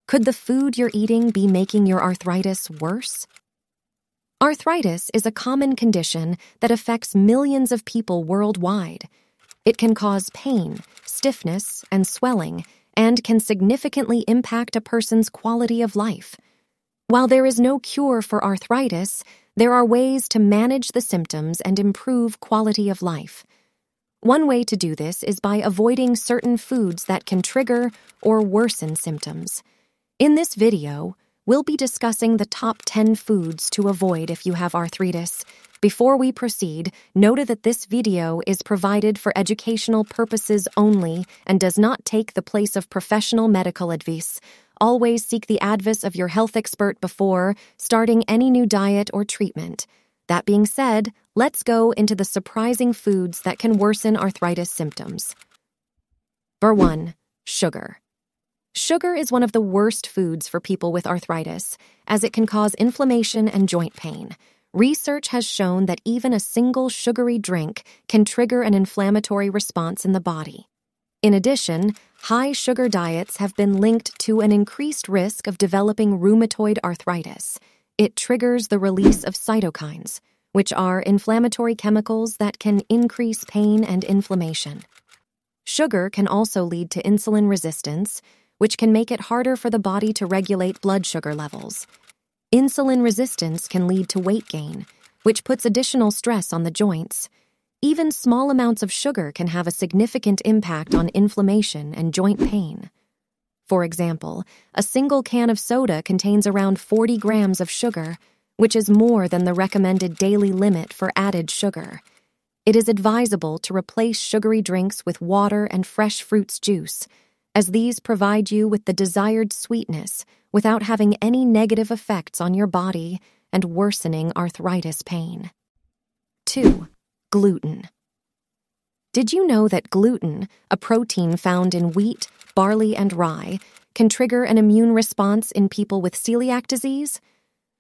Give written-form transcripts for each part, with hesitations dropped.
Could the food you're eating be making your arthritis worse? Arthritis is a common condition that affects millions of people worldwide. It can cause pain, stiffness, and swelling, and can significantly impact a person's quality of life. While there is no cure for arthritis, there are ways to manage the symptoms and improve quality of life. One way to do this is by avoiding certain foods that can trigger or worsen symptoms. In this video, we'll be discussing the top 10 foods to avoid if you have arthritis. Before we proceed, note that this video is provided for educational purposes only and does not take the place of professional medical advice. Always seek the advice of your health expert before starting any new diet or treatment. That being said, let's go into the surprising foods that can worsen arthritis symptoms. Number 1. Sugar. Sugar is one of the worst foods for people with arthritis, as it can cause inflammation and joint pain. Research has shown that even a single sugary drink can trigger an inflammatory response in the body. In addition, high sugar diets have been linked to an increased risk of developing rheumatoid arthritis. It triggers the release of cytokines, which are inflammatory chemicals that can increase pain and inflammation. Sugar can also lead to insulin resistance, which can make it harder for the body to regulate blood sugar levels. Insulin resistance can lead to weight gain, which puts additional stress on the joints. Even small amounts of sugar can have a significant impact on inflammation and joint pain. For example, a single can of soda contains around 40 grams of sugar, which is more than the recommended daily limit for added sugar. It is advisable to replace sugary drinks with water and fresh fruits juice, as these provide you with the desired sweetness without having any negative effects on your body and worsening arthritis pain. 2. Gluten. Did you know that gluten, a protein found in wheat, barley, and rye, can trigger an immune response in people with celiac disease?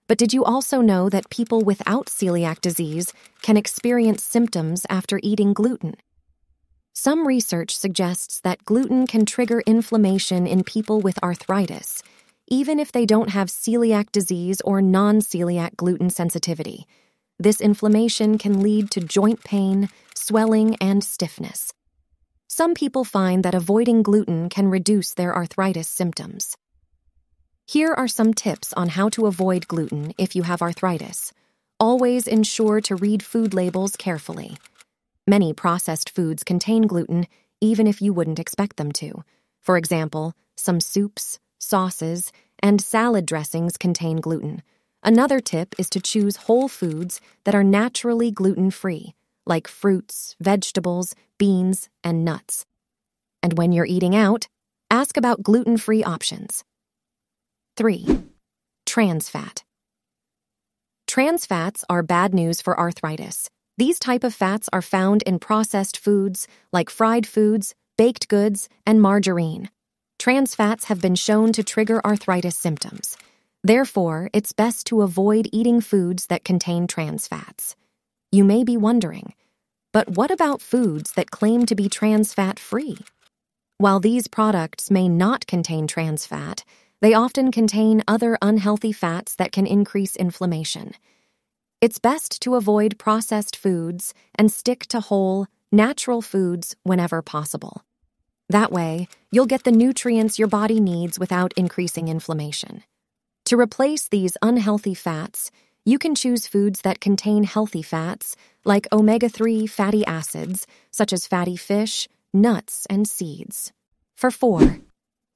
But did you also know that people without celiac disease can experience symptoms after eating gluten? Some research suggests that gluten can trigger inflammation in people with arthritis, even if they don't have celiac disease or non-celiac gluten sensitivity. This inflammation can lead to joint pain, swelling, and stiffness. Some people find that avoiding gluten can reduce their arthritis symptoms. Here are some tips on how to avoid gluten if you have arthritis. Always ensure to read food labels carefully. Many processed foods contain gluten, even if you wouldn't expect them to. For example, some soups, sauces, and salad dressings contain gluten. Another tip is to choose whole foods that are naturally gluten-free, like fruits, vegetables, beans, and nuts. And when you're eating out, ask about gluten-free options. 3. Trans fat. Trans fats are bad news for arthritis. These type of fats are found in processed foods like fried foods, baked goods, and margarine. Trans fats have been shown to trigger arthritis symptoms. Therefore, it's best to avoid eating foods that contain trans fats. You may be wondering, but what about foods that claim to be trans fat free? While these products may not contain trans fat, they often contain other unhealthy fats that can increase inflammation. It's best to avoid processed foods and stick to whole, natural foods whenever possible. That way, you'll get the nutrients your body needs without increasing inflammation. To replace these unhealthy fats, you can choose foods that contain healthy fats, like omega-3 fatty acids, such as fatty fish, nuts, and seeds. 4.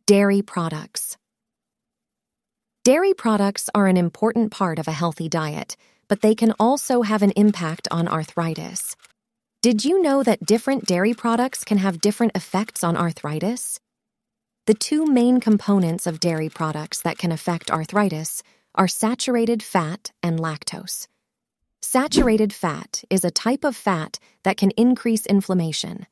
Dairy products. Dairy products are an important part of a healthy diet, but they can also have an impact on arthritis. Did you know that different dairy products can have different effects on arthritis? The two main components of dairy products that can affect arthritis are saturated fat and lactose. Saturated fat is a type of fat that can increase inflammation.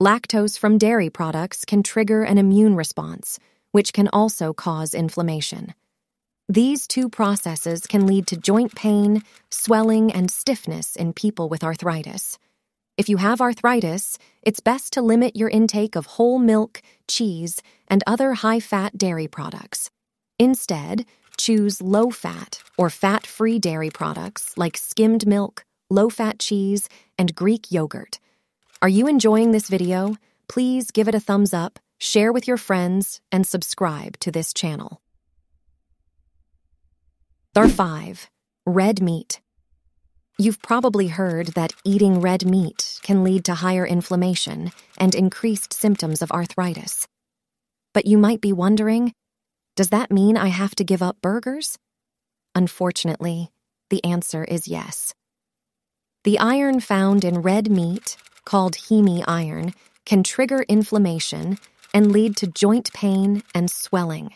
Lactose from dairy products can trigger an immune response, which can also cause inflammation. These two processes can lead to joint pain, swelling, and stiffness in people with arthritis. If you have arthritis, it's best to limit your intake of whole milk, cheese, and other high-fat dairy products. Instead, choose low-fat or fat-free dairy products like skimmed milk, low-fat cheese, and Greek yogurt. Are you enjoying this video? Please give it a thumbs up, share with your friends, and subscribe to this channel. Number 5. Red meat. You've probably heard that eating red meat can lead to higher inflammation and increased symptoms of arthritis. But you might be wondering, does that mean I have to give up burgers? Unfortunately, the answer is yes. The iron found in red meat, called heme iron, can trigger inflammation and lead to joint pain and swelling.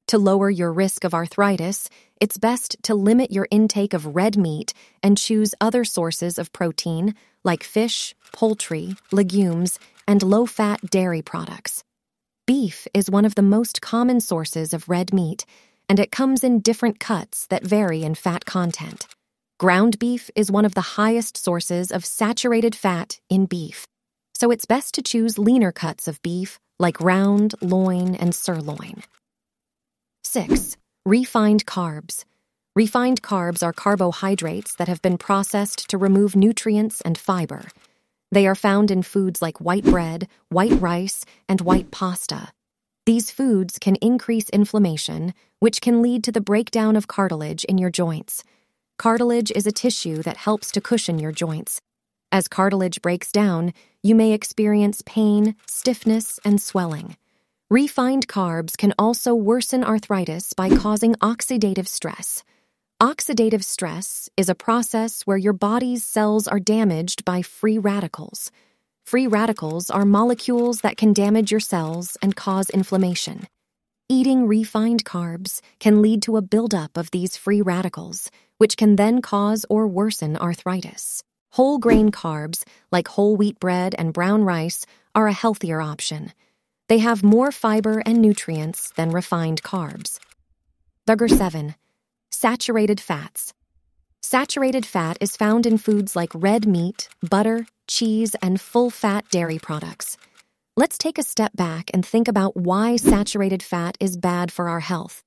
To lower your risk of arthritis, it's best to limit your intake of red meat and choose other sources of protein like fish, poultry, legumes, and low-fat dairy products. Beef is one of the most common sources of red meat, and it comes in different cuts that vary in fat content. Ground beef is one of the highest sources of saturated fat in beef, so it's best to choose leaner cuts of beef like round, loin, and sirloin. 6. Refined carbs. Refined carbs are carbohydrates that have been processed to remove nutrients and fiber. They are found in foods like white bread, white rice, and white pasta. These foods can increase inflammation, which can lead to the breakdown of cartilage in your joints. Cartilage is a tissue that helps to cushion your joints. As cartilage breaks down, you may experience pain, stiffness, and swelling. Refined carbs can also worsen arthritis by causing oxidative stress. Oxidative stress is a process where your body's cells are damaged by free radicals. Free radicals are molecules that can damage your cells and cause inflammation. Eating refined carbs can lead to a buildup of these free radicals, which can then cause or worsen arthritis. Whole grain carbs, like whole wheat bread and brown rice, are a healthier option. They have more fiber and nutrients than refined carbs. Number 7. Saturated fats. Saturated fat is found in foods like red meat, butter, cheese, and full-fat dairy products. Let's take a step back and think about why saturated fat is bad for our health.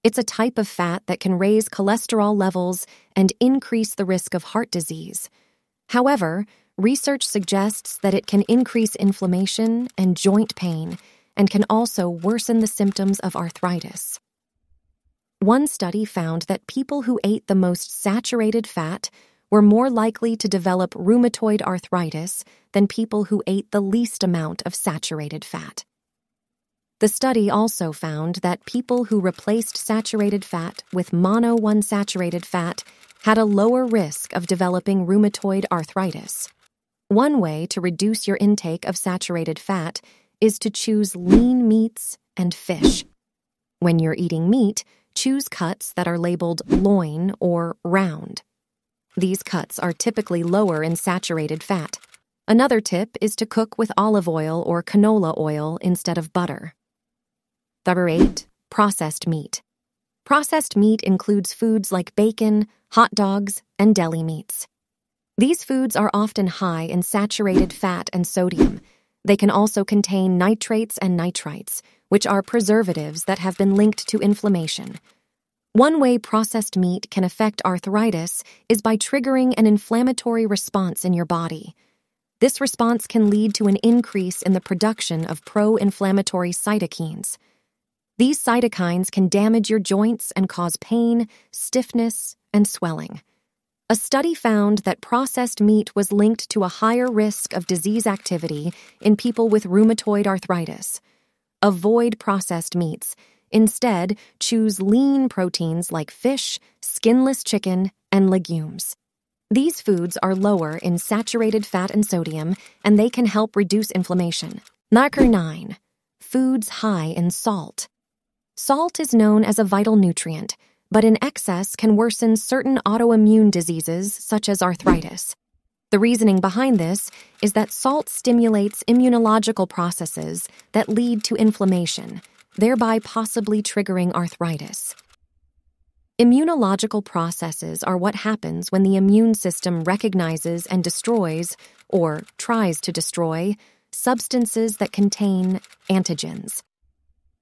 It's a type of fat that can raise cholesterol levels and increase the risk of heart disease. However, research suggests that it can increase inflammation and joint pain and can also worsen the symptoms of arthritis. One study found that people who ate the most saturated fat were more likely to develop rheumatoid arthritis than people who ate the least amount of saturated fat. The study also found that people who replaced saturated fat with monounsaturated fat had a lower risk of developing rheumatoid arthritis. One way to reduce your intake of saturated fat is to choose lean meats and fish. When you're eating meat, choose cuts that are labeled loin or round. These cuts are typically lower in saturated fat. Another tip is to cook with olive oil or canola oil instead of butter. Number 8. Processed meat. Processed meat includes foods like bacon, hot dogs, and deli meats. These foods are often high in saturated fat and sodium. They can also contain nitrates and nitrites, which are preservatives that have been linked to inflammation. One way processed meat can affect arthritis is by triggering an inflammatory response in your body. This response can lead to an increase in the production of pro-inflammatory cytokines. These cytokines can damage your joints and cause pain, stiffness, and swelling. A study found that processed meat was linked to a higher risk of disease activity in people with rheumatoid arthritis. Avoid processed meats. Instead, choose lean proteins like fish, skinless chicken, and legumes. These foods are lower in saturated fat and sodium, and they can help reduce inflammation. Number 9. Foods high in salt. Salt is known as a vital nutrient, but in excess can worsen certain autoimmune diseases such as arthritis. The reasoning behind this is that salt stimulates immunological processes that lead to inflammation, thereby possibly triggering arthritis. Immunological processes are what happens when the immune system recognizes and destroys, or tries to destroy, substances that contain antigens.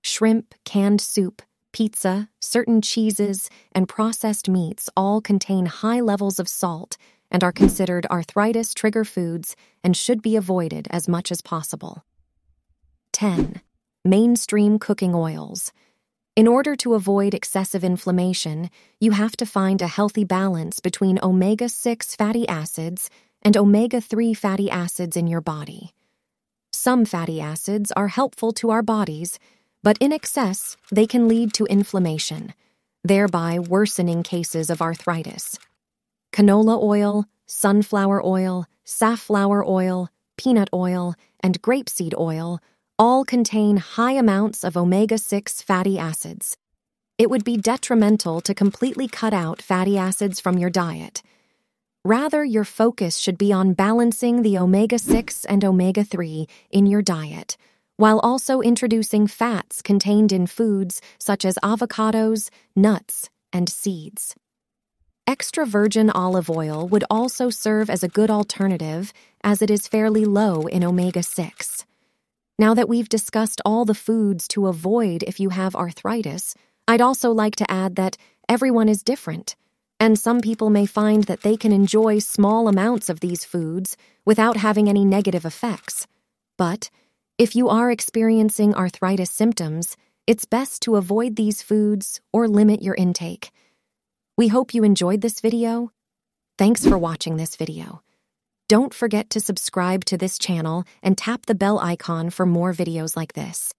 Shrimp, canned soup, pizza, certain cheeses, and processed meats all contain high levels of salt and are considered arthritis trigger foods and should be avoided as much as possible. 10. Mainstream cooking oils. In order to avoid excessive inflammation, you have to find a healthy balance between omega-6 fatty acids and omega-3 fatty acids in your body. Some fatty acids are helpful to our bodies, but in excess, they can lead to inflammation, thereby worsening cases of arthritis. Canola oil, sunflower oil, safflower oil, peanut oil, and grapeseed oil all contain high amounts of omega-6 fatty acids. It would be detrimental to completely cut out fatty acids from your diet. Rather, your focus should be on balancing the omega-6 and omega-3 in your diet, while also introducing fats contained in foods such as avocados, nuts, and seeds. Extra virgin olive oil would also serve as a good alternative, as it is fairly low in omega-6. Now that we've discussed all the foods to avoid if you have arthritis, I'd also like to add that everyone is different, and some people may find that they can enjoy small amounts of these foods without having any negative effects. But if you are experiencing arthritis symptoms, it's best to avoid these foods or limit your intake. We hope you enjoyed this video. Thanks for watching this video. Don't forget to subscribe to this channel and tap the bell icon for more videos like this.